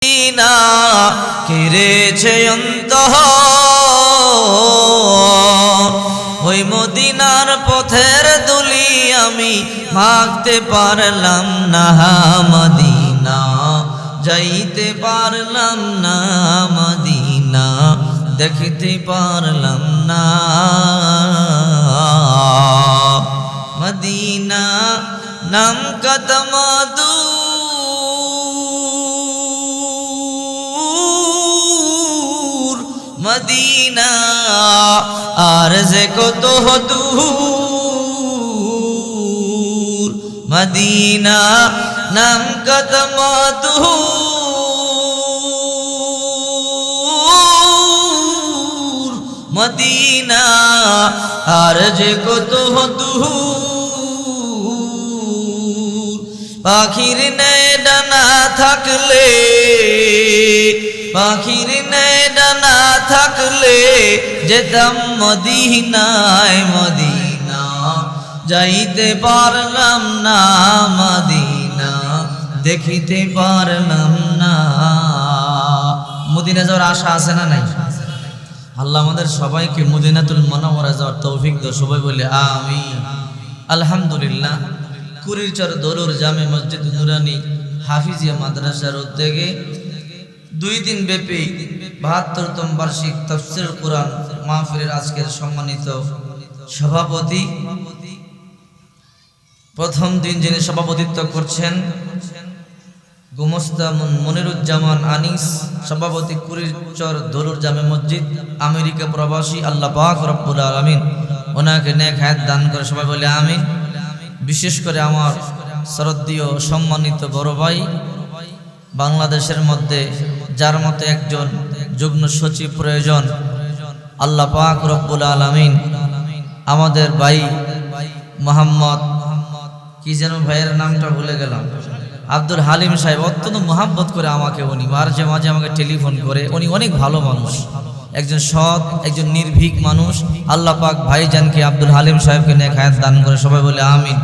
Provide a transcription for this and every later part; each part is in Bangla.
মদিনা কেড়েছে অন্তর, ওই মদিনার পথের দুলি আমি মাখতে পারলাম না, মদিনা যাইতে পারলাম না, মদিনা দেখতে পারলাম না, মদিনা নাম কদম দূর, মদিনা আর যে কত দূর, মদিনা নাম কদম দূর, মদিনা আর যে কত দূর। পাখির ন্যায় ডানা থাকলে, পাখির ন্যায় ডানা থাকলে যেতাম মদিনায়, মদিনা যাইতে পারলাম না, মদিনা দেখিতে পারলাম না। মদিনা যাওয়ার আশা আছে না নাই? আল্লাহ আমাদের সবাইকে মদিনাতুল মুনাওয়ারা যাওয়ার তৌফিক দাও, সবাই বলে আমিন। আলহামদুলিল্লাহ, কুড়িরচর দরুর জামে মসজিদ নুরানি হাফিজিয়া মাদ্রাসার উদ্যোগে 2 দিন ব্যাপী 72তম বার্ষিক তাফসীরুল কুরআন মাহফিলের আজকের সম্মানিত সভাপতি, প্রথম দিন যিনি সভাপতিত্ব করছেন গুমস্তা মনিরুজ্জামান আনিস, সভাপতি কুড়িরচর দরুর জামে মসজিদ, আমেরিকা প্রবাসী। আল্লাহ পাক রব্বুল আলামিন ওনাকে নেক হায়াত দান করে, সবাই বলে আমিন। বিশেষ করে আমার শ্রদ্ধেয় সম্মানিত বড় ভাই, বাংলাদেশের মধ্যে যার মতো একজন যুগ্ম সচিব প্রয়োজন, আল্লাহ পাক রব্বুল আলামিন আমাদের ভাই মোহাম্মদ কি যেন ভাইয়ের নামটা ভুলে গেলাম, আব্দুল হালিম সাহেব, অত্যন্ত মোহাব্বত করে আমাকে, উনি মাঝে মাঝে আমাকে টেলিফোন করে। উনি অনেক ভালো মানুষ, একজন সৎ, একজন নির্ভীক মানুষ। আল্লাহ পাক ভাইজানকে আব্দুল হালিম সাহেবকে নেক হায়াত দান করে, সবাই বলে আমিন।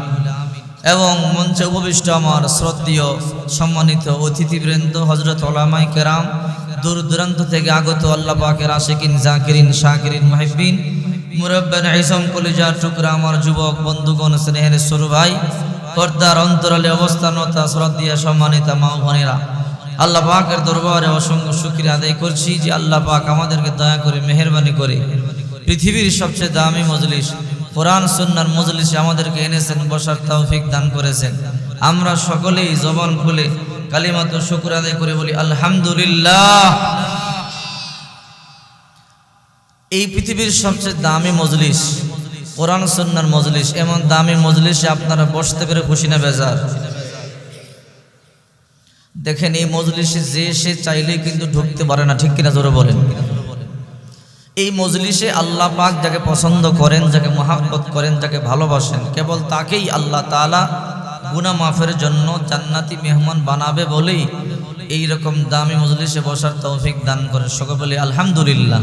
এবং মঞ্চে উপবিষ্ট আমার শ্রদ্ধেয় সম্মানিত অতিথিবৃন্দ, হযরত উলামায়ে কেরাম, দূর দূরান্ত থেকে আগত আল্লাহ পাকের আশিকিন, জাকিরিন, শাকিরিন, মুহিব্বিন, মুরব্বান, ইসম, কলিজার টুকরা আমার যুবক বন্ধুগণ, স্নেহের সরু ভাই, পর্দার অন্তরালে অবস্থানতা শ্রদ্ধেয় সম্মানিত মা ও বোনেরা, আল্লাহ পাকের দরবারে অসংখ্য শুকরিয়া আদায় করছি যে আল্লাহ পাক আমাদেরকে দয়া করে মেহেরবানি করে পৃথিবীর সবচেয়ে দামি মজলিস কোরআন সুন্নাহর মজলিসে আমাদেরকে এনেছেন, বসার তৌফিক দান করেছেন। আমরা সকলেই জবান খুলে কালিমাত শুকর আদায় করে বলি আলহামদুলিল্লাহ। এই পৃথিবীর সবচেয়ে দামি মজলিস কোরআন সুন্নাহর মজলিস, এমন দামি মজলিসে আপনারা বসতে পেরে খুশি না বেজার? দেখেন, এই মজলিসে যে সে চাইলেই কিন্তু ঢুকতে পারে না, ঠিক কিনা জোরে বলেন? এই মজলিসে আল্লাহ পাক যাকে পছন্দ করেন, যাকে মহাব্বত করেন, যাকে ভালোবাসেন, কেবল তাকেই আল্লাহ তাআলা গুনাহ মাফের জন্য জান্নাতি মেহমান বানাবে বলেই এই রকম দামি মজলিসে বসার তৌফিক দান করেন। সকলে বলি আলহামদুলিল্লাহ।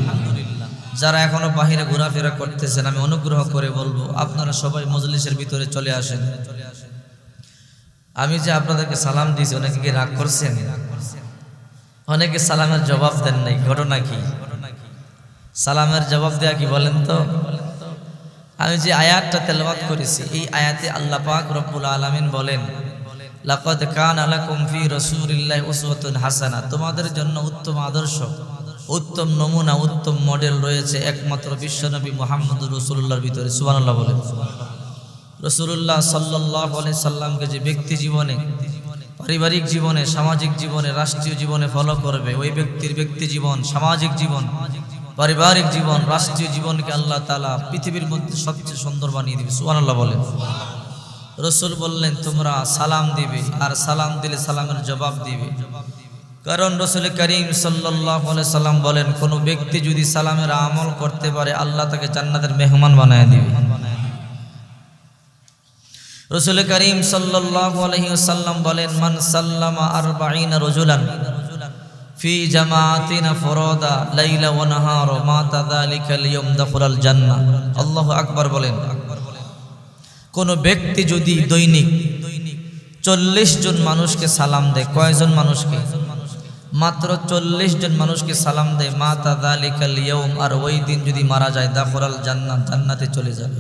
যারা এখনো বাহিরে ঘোরাফেরা করতেছেন, আমি অনুগ্রহ করে বলবো আপনারা সবাই মজলিসের ভিতরে চলে আসেন। আমি যে আপনাদেরকে সালাম দিয়েছি, অনেকে কি রাগ করছেন? অনেকে সালামের জবাব দেন নাই, ঘটনা কি? সালামের জবাব দেয়া কি বলেন তো? আমি যে আয়াতটা তেলাওয়াত করেছি, এই আয়াতে আল্লাহ পাক রব্বুল আলামিন বলেন, লাকাদ কানা লাকুম ফি রাসূলিল্লাহি উসওয়াতুন হাসানাহ, তোমাদের জন্য উত্তম আদর্শ, উত্তম নমুনা, উত্তম মডেল রয়েছে একমাত্র বিশ্বনবী মুহাম্মদুর রাসূলুল্লাহর ভিতরে। সুবহানাল্লাহ বলেন। রাসূলুল্লাহ সাল্লাল্লাহু আলাইহি সাল্লামকে যে ব্যক্তি জীবনে, পারিবারিক জীবনে, সামাজিক জীবনে, রাষ্ট্রীয় জীবনে ফলো করবে, ওই ব্যক্তির ব্যক্তি জীবন, সামাজিক জীবন, পারিবারিক জীবন, রাষ্ট্রীয় জীবনকে আল্লাহ তাআলা পৃথিবীর মধ্যে সবচেয়ে সুন্দর বানিয়ে দিবে। সুবহানাল্লাহ বলেন। রাসূল বললেন, তোমরা সালাম দিবে, আর সালাম দিলে সালামের জবাব দিবে। কারণ রাসূল করিম সাল্লাল্লাহু আলাইহি সাল্লাম বলেন, কোন ব্যক্তি যদি সালামের আমল করতে পারে, আল্লাহ তাকে জান্নাতের মেহমান বানায় দিবে। রাসূল করিম সাল্লাল্লাহু আলাইহি ওয়াসাল্লাম বলেন, মান সাল্লামা 40 রাজুলান ফি জামাতিনা ফুরাদা লাইলা ওয়া নাহারা মা তাযালিকাল ইয়াউম দাখুলাল জান্নাহ। আল্লাহু আকবার বলেন। কোন ব্যক্তি যদি দৈনিক 40 জন মানুষকে সালাম দেয়, কয়জন মানুষকে? মাত্র 40 জন মানুষকে সালাম দেয় মাতা যালিকাল ইয়াউম, আর ওই দিন যদি মারা যায় দাখলাল জান্নাত, জান্নাতে চলে যাবে।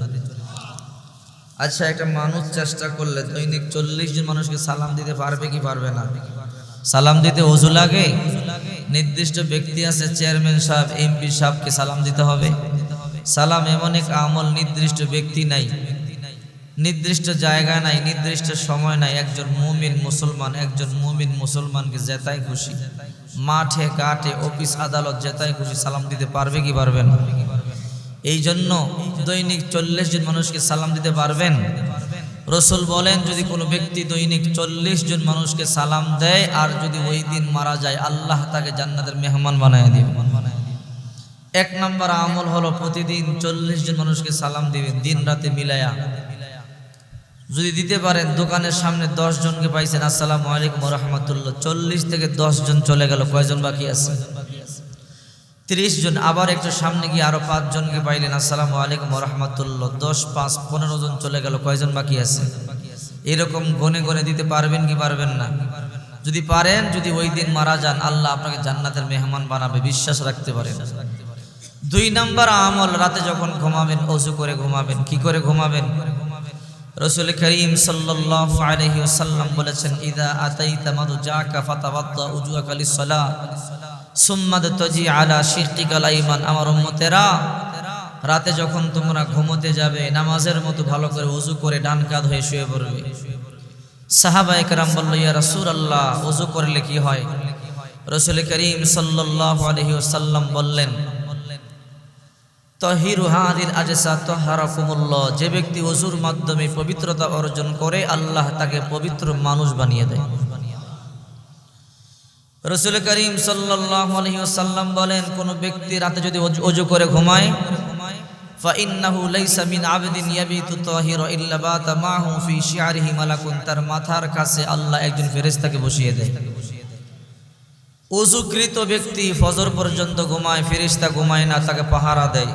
আচ্ছা, একটা মানুষ চেষ্টা করলে দৈনিক 40 জন মানুষকে সালাম দিতে পারবে কি পারবে না? সালাম দিতে ওযু লাগে? নির্দিষ্ট ব্যক্তি আছে, চেয়ারম্যান সাহেব, এমপি সাহেবকে সালাম দিতে হবে? সালাম এমন এক আমল, নির্দিষ্ট ব্যক্তি নাই, নির্দিষ্ট জায়গা নাই, নির্দিষ্ট সময় নাই। একজন মুমিন মুসলমানকে যেটাই খুশি, মাঠে ঘাটে অফিস আদালত যেটাই খুশি সালাম দিতে পারবে কি পারবে না? এই জন্য দৈনিক 40 জন মানুষকে সালাম দিতে পারবেন? রাসূল বলেন, যদি কোনো ব্যক্তি দৈনিক 40 জন মানুষকে সালাম দেয় আর যদি ওই দিন মারা যায়, আল্লাহ তাকে জান্নাতের মেহমান বানায় দিবে। এক নম্বর আমল হলো প্রতিদিন 40 জন মানুষকে সালাম দিবেন, দিন রাতে মিলায়া। যদি দিতে পারেন, দোকানের সামনে 10 জনকে পাইছেন, আসসালামু আলাইকুম ওয়া রাহমাতুল্লাহ, 40 থেকে 10 জন চলে গেল, কয়জন বাকি আছে? 30 জন। আবার একটু সামনে গিয়ে আরো 5 জনকে পাইলেন, আসসালামু আলাইকুম ওয়া রাহমাতুল্লাহ, 10 5 15 জন চলে গেল, কয়জন বাকি আছে? এরকম গনে গনে দিতে পারবেন কি পারবেন না? যদি পারেন, যদি ওই দিন মারা যান, আল্লাহ আপনাকে জান্নাতের মেহমান বানাবে, বিশ্বাস রাখতে পারেন। 2 নম্বর আমল, রাতে যখন ঘুমাবেন ওযু করে ঘুমাবেন। কি করে ঘুমাবেন? রাসূল করিম সাল্লাল্লাহু আলাইহি ওয়াসাল্লাম বলেছেন, ইযা আতাইতা মাদজাকা ফাতাওয়াদ্দা উজুকা লিস-সালাত সুম্মা তাজি আলা শিক্কিকাল আইমান। আমার উম্মতেরা, রাতে যখন তোমরা ঘুমোতে যাবে, নামাজের মতো ভালো করে ওযু করে ডান কাঁধ হয়ে শুয়ে পড়বে। সাহাবায়ে কেরাম বলল, ইয়া রাসূলুল্লাহ, ওযু করলে কি হয়? রাসূল করিম সাল্লাল্লাহু আলাইহি ওয়াসাল্লাম বললেন, তাহিরু হাদিল আজসা তাহারাকুমুল্লাহ, যে ব্যক্তি ওযুর মাধ্যমে পবিত্রতা অর্জন করে, আল্লাহ তাকে পবিত্র মানুষ বানিয়ে দেয়। রাসূল করিম সাল্লাল্লাহু আলাইহি ওয়াসাল্লাম বলেন, কোন ব্যক্তি রাতে যদি ওযু করে ঘুমায়, ফা ইন্নাহু লাইসা মিন আবদিন ইয়াবিতু তাহিরা ইল্লা বাতা মাহু ফি শি'রিহি মালাকুন, তার মাথার কাছে আল্লাহ একজন ফেরেশতাকে বসিয়ে দেয়। ওযুকৃত ব্যক্তি ফজর পর্যন্ত ঘুমায়, ফেরেশতা ঘুমায় না, তাকে পাহারা দেয়।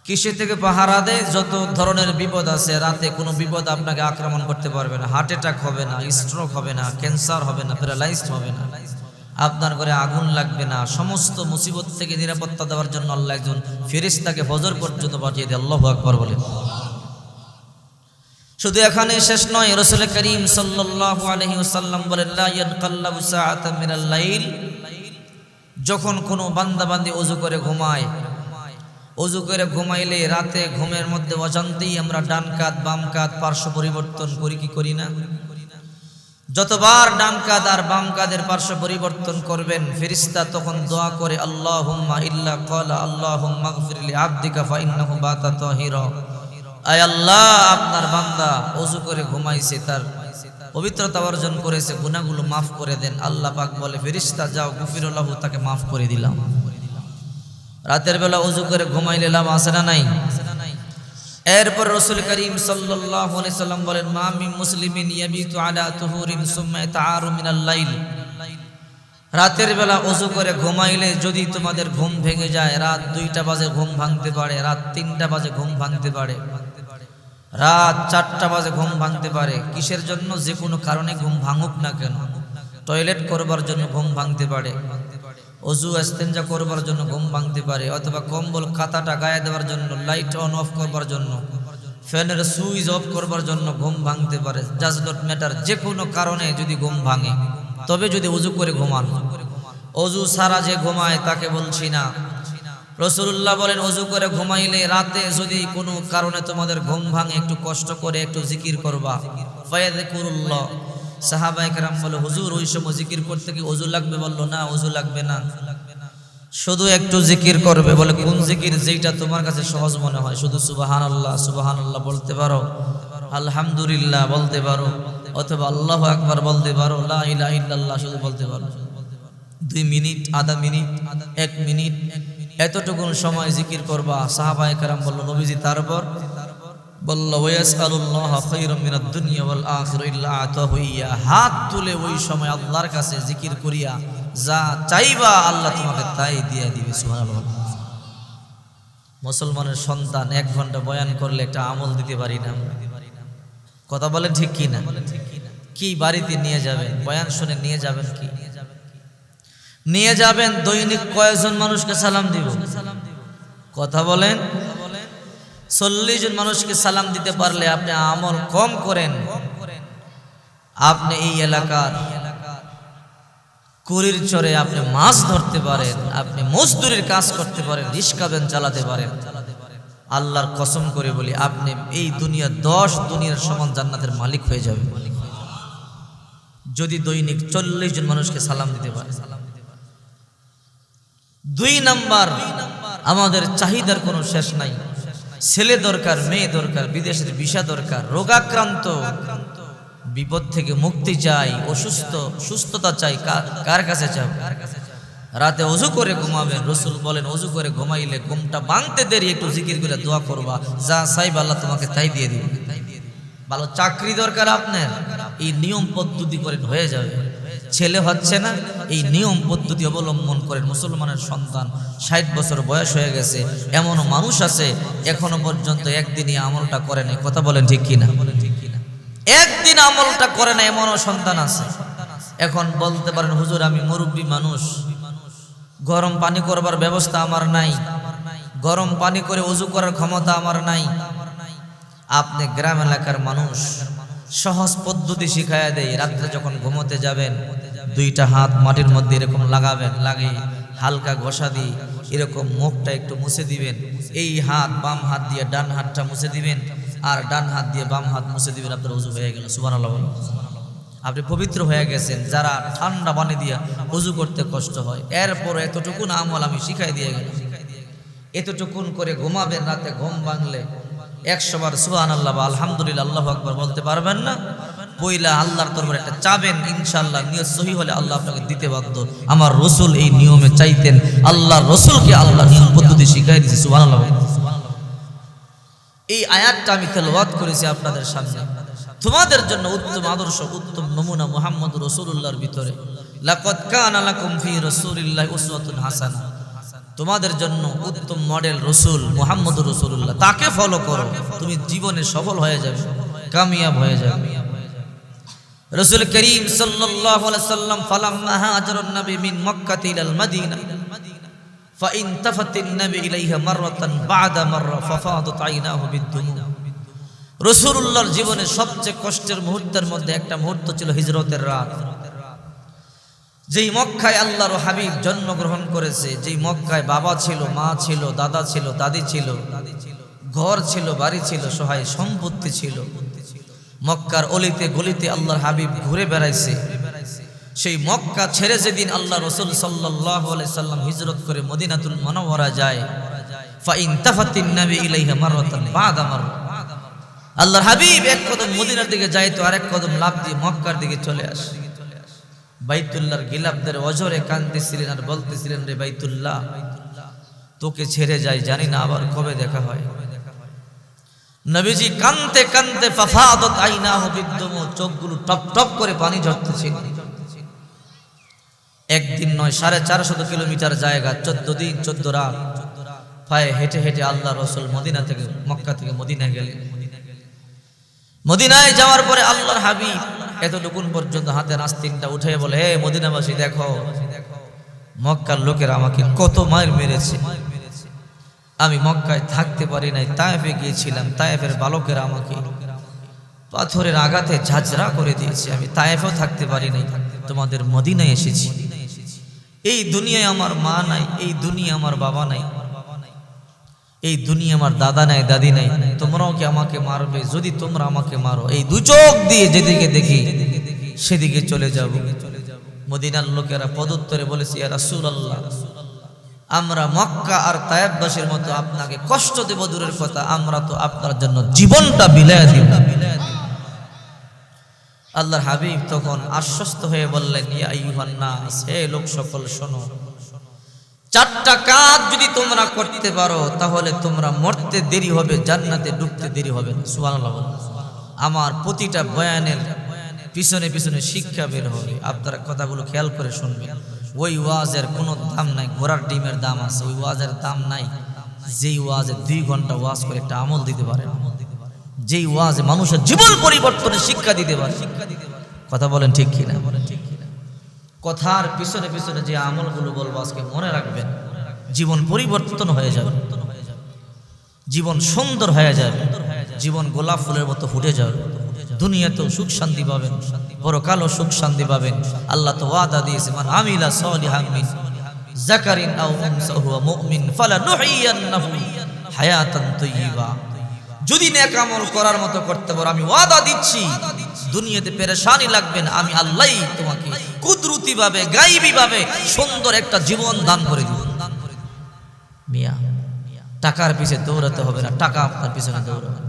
কিসে থেকে পাহারা দেয়? যত ধরনের বিপদ আছে, রাতে কোনো বিপদ আপনাকে আক্রমণ করতে পারবে না। হার্ট অ্যাটাক হবে না, স্ট্রোক হবে না, ক্যান্সার হবে না, প্যারালাইজড হবে না, আপনার ঘরে আগুন লাগবে না। সমস্ত মুসিবত থেকে নিরাপত্তা দেওয়ার জন্য আল্লাহ একজন ফেরেশতাকে ফজর পর্যন্ত পাঠিয়ে দেয়। আল্লাহু আকবার বলেন। শুধু এখানে শেষ নয়, রাসূল করিম সাল্লাল্লাহু আলাইহি ওয়াসাল্লাম বলেন, লা ইয়ানকাল্লাবু সাআতাম মিনাল লাইল, যখন কোনো বান্দা বান্দি ওযু করে ঘুমায়, ওযু করে ঘুমাইলে রাতে ঘুমের মধ্যে অজান্তেই আমরা ডান কাঁধ বাম কাঁধ পার্শ্ব পরিবর্তন করি কি করি না? যতবার ডান কাঁধ আর বাম কাঁধের পার্শ্ব পরিবর্তন করবেন, ফেরেশতা তখন দোয়া করে, আল্লাহুম্মা ইল্লা ক্বালা আল্লাহুম্মা গফির লি আবদিকা ফা ইন্নাহু বাতা তাহিরা, আয় আল্লাহ, আপনার বান্দা ওযু করে ঘুমাইছে, তার পবিত্রতা অর্জন করেছে, গুনাহগুলো মাফ করে দেন। আল্লাহ পাক বলে, ফেরেশতা যাও, গফিরুল্লাহু, তাকে মাফ করে দিলাম। রাতের বেলা ওযু করে ঘুমাইলে লাভ আছে না নাই? এরপর রাসূল করিম সাল্লাল্লাহু আলাইহি সাল্লাম বলেন, মা মিন মুসলিমিন ইয়াবিতু আলা তুহুরিন সুম্মা তাআরু মিনাল লাইল, রাতের বেলা ওযু করে ঘুমাইলে যদি তোমাদের ঘুম ভেঙে যায়, রাত 2টা বাজে ঘুম ভাঙতে পারে, রাত 3টা বাজে ঘুম ভাঙতে পারে, রাত 4টা বাজে ঘুম ভাঙতে পারে। কিসের জন্য? যে কোনো কারণে ঘুম ভাঙুক না কেন, টয়লেট করবার জন্য ঘুম ভাঙতে পারে, ওযু ইস্তেঞ্জা করবার জন্য ঘুম ভাঙতে পারে, অথবা কম্বল কাঁথাটা গায়ে দেওয়ার জন্য, লাইট অন অফ করবার জন্য, ফ্যানের সুইচ অফ করবার জন্য ঘুম ভাঙতে পারে। জাজ নট ম্যাটার, যে কোনো কারণে যদি ঘুম ভাঙে, তবে যদি ওযু করে ঘুমান। ওযু ছাড়া যে ঘুমায় তাকে বলছি না। রাসূলুল্লাহ বলেন, ওযু করে ঘুমাইলে রাতে যদি কোনো কারণে তোমাদের ঘুম ভাঙে, একটু কষ্ট করে একটু জিকির করবা, ফায়াযকুরুল্লাহ। সাহাবায়ে কেরাম বলে, হুজুর ওই সময় জিকির করতে কি ওযু লাগবে? বলল, না, ওযু লাগবে না, শুধু একটু জিকির করবে। বলে, কোন জিকির? যেটা তোমার কাছে সহজ মনে হয়। শুধু সুবহানাল্লাহ সুবহানাল্লাহ বলতে পারো, আলহামদুলিল্লাহ বলতে পারো, অথবা আল্লাহু আকবার বলতে পারো, লা ইলাহা ইল্লাল্লাহ শুধু বলতে পারো। 2 মিনিট, আধা মিনিট, 1 মিনিট, এতটুকুন সময় জিকির করবা। সাহাবায়ে কেরাম বলল, নবীজি তারপর? বলল, ওয়াসআলুল্লাহ খায়রাম মিনাদ দুনিয়া ওয়াল আখিরা ইল্লা আতাহু ইয়া, হাত তুলে ওই সময় আল্লাহর কাছে জিকির করিয়া যা চাইবা আল্লাহ তোমাকে তাই দিয়ে দিবে। সুবহানাল্লাহ। মুসলমানের সন্তান 1 ঘন্টা বয়ান করলে একটা আমল দিতে পারি না? কথা বলেন ঠিক কি না? কি বাড়িতে নিয়ে যাবেন? বয়ান শুনে নিয়ে যাবেন কি? নিয়ে যাবেন, দৈনিক কয়জন মানুষকে সালাম দিব? কথা বলেন। 40 জন মানুষকে সালাম দিতে পারলে আপনি আমল কম করেন, আপনি এই এলাকার কুড়ির চরে আপনি মাছ ধরতে পারেন, আপনি মজদুরির কাজ করতে পারেন, রিক্সা ভ্যান চালাতে পারেন। আল্লাহর কসম করে বলি, আপনি এই দুনিয়া 10 দুনিয়ার সমান জান্নাতের মালিক হয়ে যাবেন যদি দৈনিক 40 জন মানুষকে সালাম দিতে পারে। 2 নাম্বার, আমাদের চাহিদার কোনো শেষ নাই। ছেলে দরকার, মেয়ে দরকার, বিদেশের ভিসা দরকার, রোগাক্রান্ত, বিপদ থেকে মুক্তি চাই, অসুস্থ, সুস্থতা চাই। কার কাছে চাও? রাতে ওযু করে ঘুমাবেন। রাসূল বলেন, ওযু করে ঘুমাইলে ঘুমটা ভাঙতে দেরি, একটু জিকির করে দোয়া করবা, যা চাইবা আল্লাহ তোমাকে তাই দিয়ে দিবে। ভালো চাকরি দরকার আপনার, এই নিয়ম পদ্ধতি করেন, হয়ে যাবে। ছেলে হচ্ছে না, এই নিয়ম পদ্ধতি অবলম্বন করেন। মুসলমানের সন্তান 60 বছর বয়স হয়ে গেছে, এমনও মানুষ আছে এখনো পর্যন্ত একদিনই আমলটা করে নাই। কথা বলেন ঠিক কিনা? একদিন আমলটা করে না এমনও সন্তান আছে। এখন বলতে পারেন, হুজুর আমি মুরব্বী মানুষ, গরম পানি করবার ব্যবস্থা আমার নাই, গরম পানি করে ওযু করার ক্ষমতা আমার নাই। আপনি গ্রাম এলাকার মানুষ, সহজ পদ্ধতি শিখায়া দেয়। রাত্রে যখন ঘুমোতে যাবেন, 2টা হাত মাটির মধ্যে এরকম লাগাবেন, লাগিয়ে হালকা ঘষা দিয়ে এরকম মুখটা একটু মুছে দিবেন। এই হাত বাম হাত দিয়ে ডান হাতটা মুছে দিবেন, আর ডান হাত দিয়ে বাম হাত মুছে দিবেন। আপনার ওযু হয়ে গেল। সুবহানাল্লাহ বলেন। আপনি পবিত্র হয়ে গেছেন। যারা ঠান্ডা পানি দিয়ে ওযু করতে কষ্ট হয়, এরপর এতটুকুন আমল আমি শিখাই দিয়ে গেলাম। এতটুকুন করে ঘুমাবেন, রাতে ঘুম ভাঙলে 100 বার সুবহানাল্লাহ বা আলহামদুলিল্লাহ আল্লাহু আকবার বলতে পারবেন না? পয়লা আল্লাহর দরবারে একটা চাবেন, ইনশাআল্লাহ নিয়ত সহি হলে আল্লাহ আপনাকে দিতে বাধ্য। আমার রাসূল এই নিয়মে চাইতেন, আল্লাহর রাসূলকে আল্লাহ নিয়ম পদ্ধতি শিখাই দিয়েছে। সুবহানাল্লাহ। এই আয়াতটা আমি তেলাওয়াত করেছি আপনাদের সামনে, তোমাদের জন্য উত্তম আদর্শ, উত্তম নমুনা মুহাম্মদুর রাসূলুল্লাহর ভিতরে। লাকাদ কানা লাকুম ফি রাসূলিল্লাহি উসওয়াতুন হাসানাহ। তোমাদের জন্য উত্তম মডেল রাসূল মুহাম্মদুর রাসূলুল্লাহ, তাকে ফলো করো, তুমি জীবনে সফল হয়ে যাবে, কামিয়াব হয়ে যাবে। রাসূল করিম সাল্লাল্লাহু আলাইহি সাল্লাম ফালাম্মা হাজারান নবী মিন মক্কা ইলাল মদিনা ফাইন তাফাতিন নবী ইলাইহা মাররাতান বা'দা মাররা ফাফাদাত আইনাহু বিদ্দুমু। রাসূলুল্লাহর জীবনে সবচেয়ে কষ্টের মুহূর্তের মধ্যে একটা মুহূর্ত ছিল হিজরতের রাত। যেই মক্কায় আল্লাহর হাবিব জন্মগ্রহণ করেছে, যেই মক্কায় বাবা ছিল, মা ছিল, দাদা ছিল, দাদি ছিল, ঘর ছিল, বাড়ি ছিল, সহায় সম্পত্তি ছিল, মক্কার অলিতে গলিতে আল্লাহর হাবিব ঘুরে বেড়াইছে। সেই মক্কা ছেড়ে যেদিন আল্লাহ রাসূল সাল্লাল্লাহু আলাইহি সাল্লাম হিজরত করে মদিনাতুল মুনাওয়ারা যায়, ফাইন তাফাতিন নবী ইলাইহা মাররাতান বা'দা মাররা। আল্লাহর হাবিব এক কদম মদিনার দিকে যায় তো আরেক কদম লাফ দিয়ে মক্কার দিকে চলে আসে। বাইতুল্লাহর গিলাফদের অজরে কাঁদতেছিলেন আর বলতেছিলেন, রে বাইতুল্লাহ, তোকে ছেড়ে যাই, জানি না আবার কবে দেখা হয়। নবীজি কাঁদতে কাঁদতে ফাফাদাত আইনাহু বিদ্দুমু, চোখগুলো টপ টপ করে পানি ঝরতেছিল। একদিন নয়, 450 কিলোমিটার জায়গা, 14 দিন 14 রাত পায়ে হেঁটে হেঁটে আল্লাহ রাসূল মদিনা থেকে, মক্কা থেকে মদিনায় গেলেন। মদিনায় যাওয়ার পরে আল্লাহর হাবিব এতটুকুন পর্যন্ত হাতে নাস্তিনটা উঠে বলে, হে মদিনাবাসী, দেখো মক্কার লোকেরা আমাকে কত মার মেরেছে, আমি মক্কায় থাকতে পারি নাই, তায়েফে গিয়েছিলাম, তায়েফের বালকেরা আমাকে পাথরের আঘাতে ঝাঁঝরা করে দিয়েছে, আমি তায়েফেও থাকতে পারি নাই, তোমাদের মদিনায় এসেছি। এই দুনিয়ায় আমার মা নাই, এই দুনিয়া আমার বাবা নাই, এই দুনিয়া আমার দাদা নাই, দাদি নাই, তোমরাও কি আমাকে মারবে? যদি তোমরা আমাকে মারো, এই 2 চোখ দিয়ে যেদিকে দেখি সেদিকে চলে যাব। মদিনার লোকেরা পদুত্তরে বলেছে, ইয়া রাসূলুল্লাহ, আমরা মক্কা আর তায়েফবাসীর মতো আপনাকে কষ্ট দেব দূরের কথা, আমরা তো আপনার জন্য জীবনটা বিলায়া দিব। আল্লাহর হাবিব তখন আশ্বস্ত হয়ে বললেন, ইয়া আইয়ুহান নাস, হে লোক সকল শোনো, 4টা কাজ যদি তোমরা করতে পারো তাহলে তোমরা মরতে দেরি হবে, জান্নাতে ঢুকতে দেরি হবে। সুবহানাল্লাহ। আমার প্রতিটা বয়ানের পিছনে পিছনে শিক্ষা বের হবে, আপনারা কথাগুলো খেয়াল করে শুনবেন। ওই ওয়াজের কোনো দাম নাই, ঘোড়ার ডিমের দাম আছে, ওই ওয়াজের দাম নাই যেই ওয়াজে 2 ঘন্টা ওয়াজ করে একটা আমল দিতে পারে, যেই ওয়াজে মানুষের জীবন পরিবর্তনের শিক্ষা দিতে পারে। কথা বলেন ঠিক কিনা? কথার পিছনে পিছনে যে আমলগুলো বলবো আজকে মনে রাখবেন, জীবন পরিবর্তন হয়ে যাবে, জীবন সুন্দর হয়ে যাবে, জীবন গোলাপ ফুলের মতো ফুটে যাবে। দুনিয়াতেও সুখ শান্তি পাবেন, পরকালও সুখ শান্তি পাবেন। আল্লাহ তো ওয়াদা দিয়েছে, মান আমিলা সালিহান মিন যাকারিন আও উনসা হুয়া মুমিন ফালানুহিয়ান্নাহু হায়াতান তাইয়্যিবা। যদি নেক আমল করার মতো করতে পারো, আমি ওয়াদা দিচ্ছি দুনিয়াতে পেরেশানি লাগবে না, আমি আল্লাহই তোমাকে কুদরতি ভাবে গায়বী ভাবে সুন্দর একটা জীবন দান করে দিব। মিয়া টাকার পিছে দৌড়াতে হবে না, টাকা আপনার পিছনে দৌড়াবে।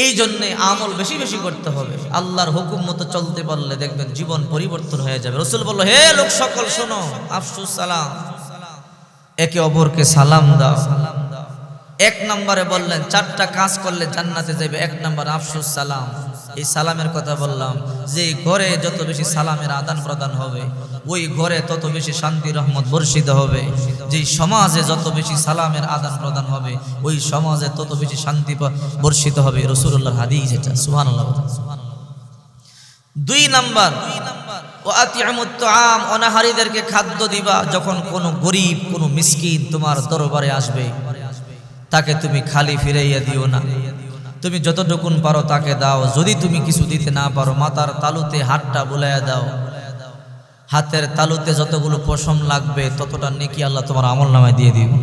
এই জন্য আমল বেশি বেশি করতে হবে, আল্লাহর হুকুম মতো চলতে পারলে দেখবেন জীবন পরিবর্তন হয়ে যাবে। রাসূল বলল, হে লোক সকল শোনো, আফসুস সালাম, একে অপরকে সালাম দাও। এক নম্বরে বললেন চারটা কাজ করলে জান্নাতে যাবে, এক নম্বর আফসুস সালাম। এই সালামের কথা বললাম, যে ঘরে যত বেশি সালামের আদান প্রদান হবে ওই ঘরে তত বেশি শান্তি রহমত বর্ষিত হবে। যেই সমাজে যত বেশি সালামের আদান প্রদান হবে ওই সমাজে তত বেশি শান্তি বর্ষিত হবে। রাসূলুল্লাহর হাদিস এটা, সুবহানাল্লাহ। দুই নাম্বার, ও আতিউমুত তাআম, অনাহারীদেরকে খাদ্য দিবা। যখন কোনো গরিব কোনো মিসকিন তোমার দরবারে আসবে তাকে তুমি খালি ফিরাইয়া দিও না, তুমি যতটুকুন পারো তাকে দাও। যদি তুমি কিছু দিতে না পারো, মাথার তালুতে হাতটা বুলাইয়া দাও, হাতের তালুতে যতগুলো পশম লাগবে ততটা নেকি আল্লাহ তোমার আমলনামায় দিয়ে দিবে।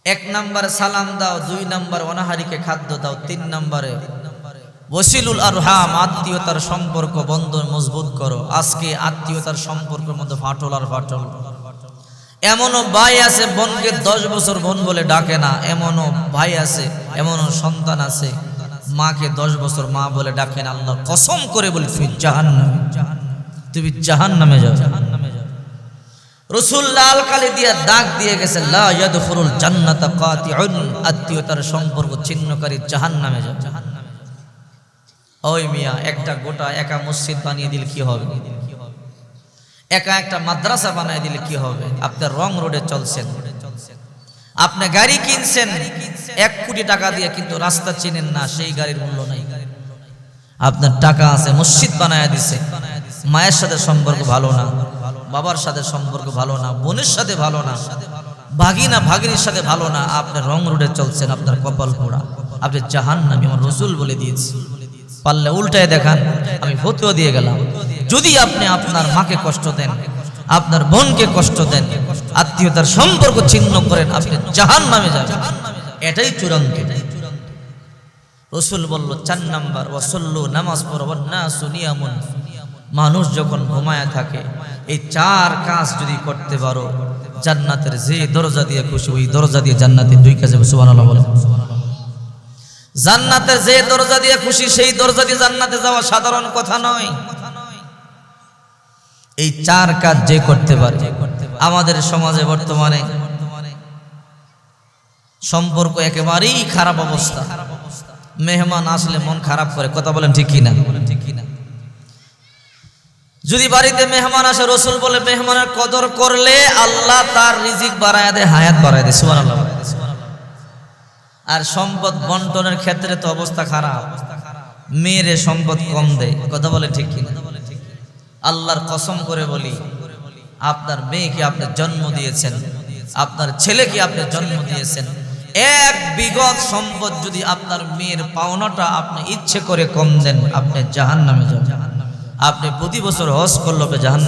এক নম্বরে সালাম দাও, দুই নম্বর অনাহারীকে খাদ্য দাও, তিন নম্বরে ওয়াসিলুল আরহাম, আত্মীয়তার সম্পর্ক বন্ধন মজবুত করো। আজকে আত্মীয়তার সম্পর্কের মধ্যে ফাটল আর ফাটল। এমনও ভাই আছে বোনকে 10 বছর বোন বলে ডাকে না, এমনও ভাই আছে, এমনও সন্তান আছে মাকে 10 বছর মা বলে ডাকে না। আল্লাহ কসম করে বলি তুমি জাহান্নামে, তুমি জাহান্নামে যাও। রাসূল লাল কালি দিয়ে দাগ দিয়ে গেছে, লা ইয়াদখুলুল জান্নাতা কাতিউন, আত্মীয়তার সম্পর্ক ছিন্নকারী জাহান্নামে যাও। ওই মিয়া, একটা গোটা একা মসজিদ বানিয়ে দিলে কি হবে? একা একটা মাদ্রাসা বানিয়ে দিলে কি হবে? আপনার রং রোডে চলছেন, আপনি গাড়ি কিনছেন 1 কোটি টাকা দিয়ে, কিন্তু রাস্তা চিনেন না, সেই গাড়ির মূল্য নাই। আপনার টাকা আছে, মসজিদ বানায় দিছে, মায়ের সাথে সম্পর্ক ভালো না, বাবার সাথে সম্পর্ক ভালো না, বোনের সাথে ভালো না, ভাগিনা ভাগিনীর সাথে ভালো না, আপনি রং রোডে চলছেন, আপনার কপাল পোড়া, আপনি জাহান্নামী। আমার রাসূল বলে দিয়েছে, পারলে উল্টায় দেখান, আমি ফতোয়া দিয়ে গেলাম। যদি আপনি আপনার মাকে কষ্ট দেন, আপনার বোনকে কষ্ট দেন, আত্মীয়তার সম্পর্ক ছিন্ন করেন, আপনি জাহান্নামে যাবেন, এটাই চূড়ান্ত। রাসূল বলল 4 নাম্বার, ওয়াসাল্লু, নামাজ পড়ো, ওয়ান্নাসু নিয়ামুন, মানুষ যখন ঘুমায় থাকে এই 4 কাজ যদি করতে পারো, জান্নাতের যে দরজা দিয়ে খুশি ওই দরজা দিয়ে জান্নাতে ঢুকে যাবে। সুবহানাল্লাহ বলো। জান্নাতে যে দরজা দিয়ে খুশি সেই দরজা দিয়ে জান্নাতে যাওয়া সাধারণ কথা নয়। এই 4 কাজ যে করতে পারে, আমাদের সমাজে বর্তমানে সম্পর্ক একেবারেই খারাপ অবস্থা। মেহমান আসলে মন খারাপ করে, কথা বলেন ঠিক কিনা? যদি বাড়িতে মেহমান আসে, রাসূল বলে মেহমানের কদর করলে আল্লাহ তার রিজিক বাড়ায় দেয়, হায়াত বাড়ায় দেয়। সুবহানাল্লাহ। আর সম্পদ বন্টনের ক্ষেত্রে তো অবস্থা খারাপ, মেয়েরে সম্পদ কম দেয়, কথা বলে ঠিক কিনা? আল্লাহর কসম করে বলি, আপনার মেয়েকে আপনি জন্ম দিয়েছেন, আপনার ছেলেকে আপনি জন্ম দিয়েছেন, 1 বিঘত সম্পদ যদি আপনার মেয়ের পাওনাটা আপনি ইচ্ছে করে কম দেন, আপনি জাহান্নামে যাবেন। আপনি প্রতি বছর হজ করলে জাহান্নামে